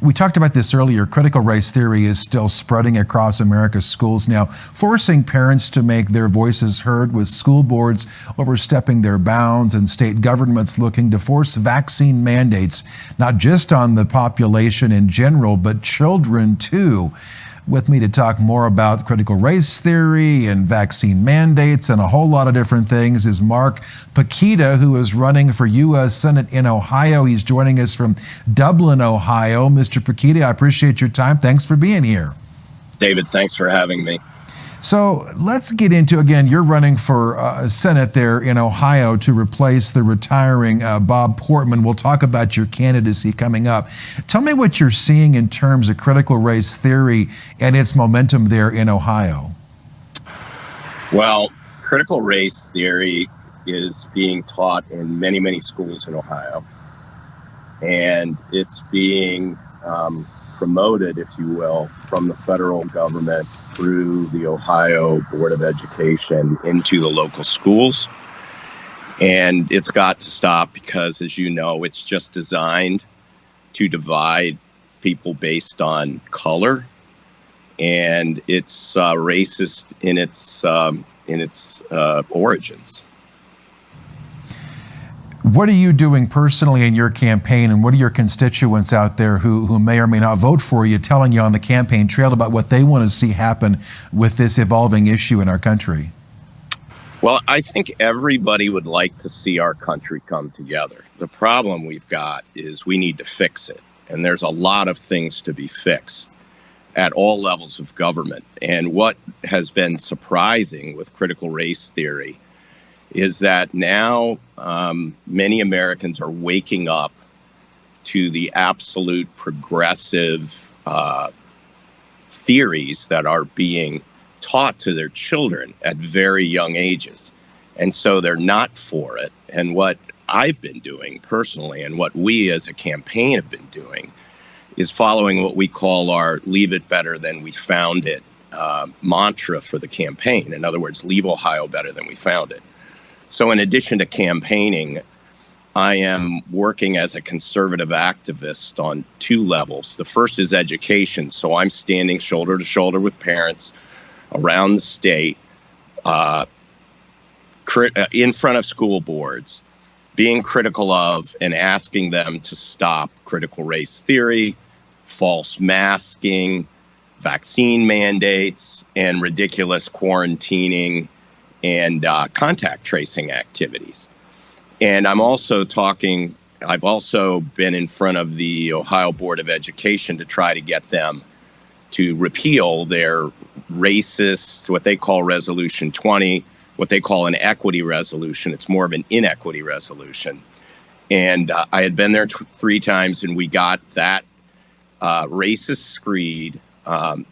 We talked about this earlier. Critical race theory is still spreading across America's schools now, forcing parents to make their voices heard, with school boards overstepping their bounds and state governments looking to force vaccine mandates, not just on the population in general, but children too. With me to talk more about critical race theory and vaccine mandates and a whole lot of different things is Mark Pukita, who is running for U.S. Senate in Ohio. He's joining us from Dublin, Ohio. Mr. Pukita, I appreciate your time. Thanks for being here. David, thanks for having me. So let's get into, again, you're running for Senate there in Ohio to replace the retiring Bob Portman. We'll talk about your candidacy coming up. Tell me what you're seeing in terms of critical race theory and its momentum there in Ohio. Well, critical race theory is being taught in many, many schools in Ohio. And it's being promoted, if you will, from the federal government through the Ohio Board of Education into the local schools. And it's got to stop because, as you know, it's just designed to divide people based on color. And it's racist in its origins. What are you doing personally in your campaign, and what are your constituents out there who may or may not vote for you telling you on the campaign trail about what they want to see happen with this evolving issue in our country? Well, I think everybody would like to see our country come together. The problem we've got is we need to fix it. And there's a lot of things to be fixed at all levels of government. And what has been surprising with critical race theory is that now many Americans are waking up to the absolute progressive theories that are being taught to their children at very young ages. And so they're not for it. And what I've been doing personally, and what we as a campaign have been doing, is following what we call our "leave it better than we found it" mantra for the campaign. In other words, leave Ohio better than we found it. So in addition to campaigning, I am working as a conservative activist on two levels. The first is education. So I'm standing shoulder to shoulder with parents around the state, in front of school boards, being critical of and asking them to stop critical race theory, false masking, vaccine mandates, and ridiculous quarantining and contact tracing activities. And I've also been in front of the Ohio Board of Education to try to get them to repeal their racist, what they call Resolution 20, what they call an equity resolution. It's more of an inequity resolution. And I had been there 3 times, and we got that racist screed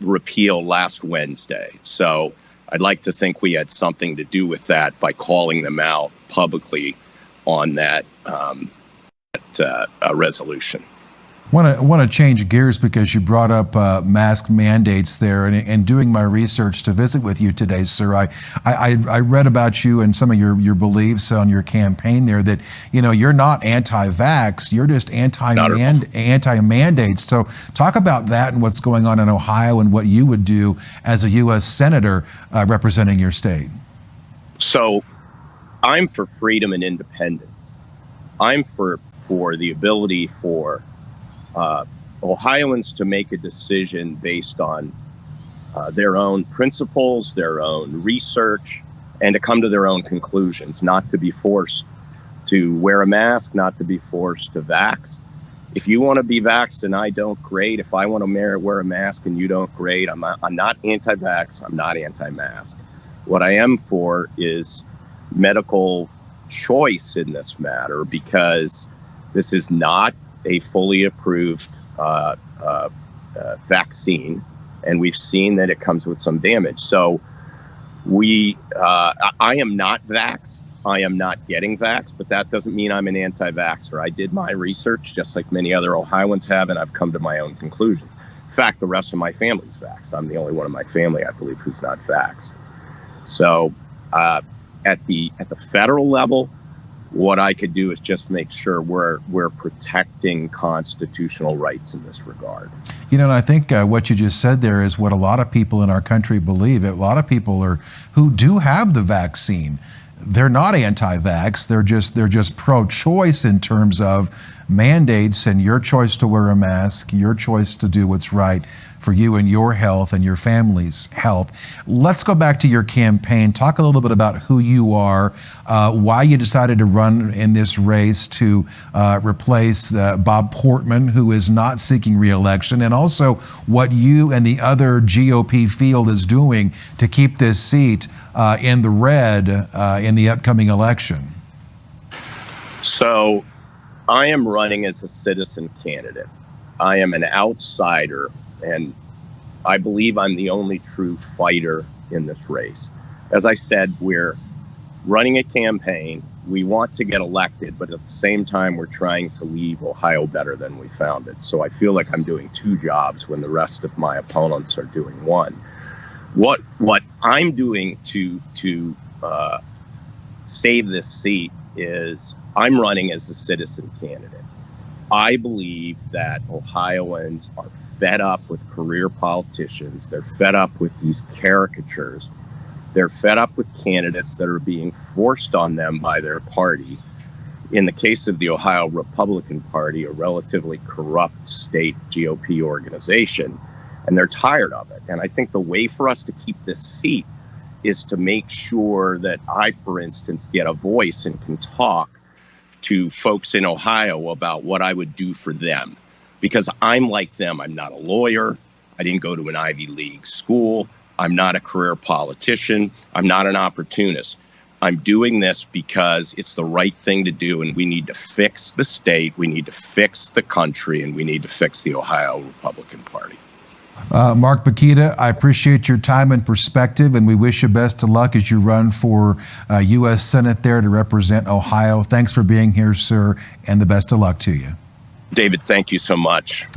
repealed last Wednesday. So I'd like to think we had something to do with that by calling them out publicly on that resolution. Want to change gears because you brought up mask mandates there, and doing my research to visit with you today, sir, I read about you and some of your beliefs on your campaign there that, you know, you're not anti-vax, you're just anti-mandates. So talk about that and what's going on in Ohio and what you would do as a U.S. Senator representing your state. So I'm for freedom and independence. I'm for the ability for Ohioans to make a decision based on their own principles, their own research, and to come to their own conclusions, not to be forced to wear a mask, not to be forced to vax. If you want to be vaxxed and I don't, great. If I want to wear a mask and you don't, great. I'm not anti-vax, I'm not anti-mask. What I am for is medical choice in this matter, because this is not a fully approved vaccine, and we've seen that it comes with some damage. So I am not vaxxed. I am not getting vaxxed, but that doesn't mean I'm an anti-vaxxer. I did my research just like many other Ohioans have, and I've come to my own conclusion. In fact, the rest of my family's vaxxed. I'm the only one in my family, I believe, who's not vaxxed. So at the federal level, what I could do is just make sure we're protecting constitutional rights in this regard. You know, and I think what you just said there is what a lot of people in our country believe. A lot of people who do have the vaccine. They're not anti-vax. They're just pro-choice in terms of mandates and your choice to wear a mask, your choice to do what's right for you and your health and your family's health. Let's go back to your campaign. Talk a little bit about who you are, why you decided to run in this race to replace Bob Portman, who is not seeking re-election, and also what you and the other GOP field is doing to keep this seat in the red in the upcoming election. So I am running as a citizen candidate. I am an outsider, and I believe I'm the only true fighter in this race. As I said, we're running a campaign. We want to get elected, but at the same time, we're trying to leave Ohio better than we found it. So I feel like I'm doing two jobs when the rest of my opponents are doing one. What I'm doing to save this seat is I'm running as a citizen candidate. I believe that Ohioans are fed up with career politicians. They're fed up with these caricatures. They're fed up with candidates that are being forced on them by their party. In the case of the Ohio Republican Party, a relatively corrupt state GOP organization, and they're tired of it. And I think the way for us to keep this seat is to make sure that I, for instance, get a voice and can talk to folks in Ohio about what I would do for them. Because I'm like them. I'm not a lawyer. I didn't go to an Ivy League school. I'm not a career politician. I'm not an opportunist. I'm doing this because it's the right thing to do, and we need to fix the state, we need to fix the country, and we need to fix the Ohio Republican Party. Mark Pukita, I appreciate your time and perspective, and we wish you best of luck as you run for U.S. Senate there to represent Ohio. Thanks for being here, sir, and the best of luck to you. David, thank you so much.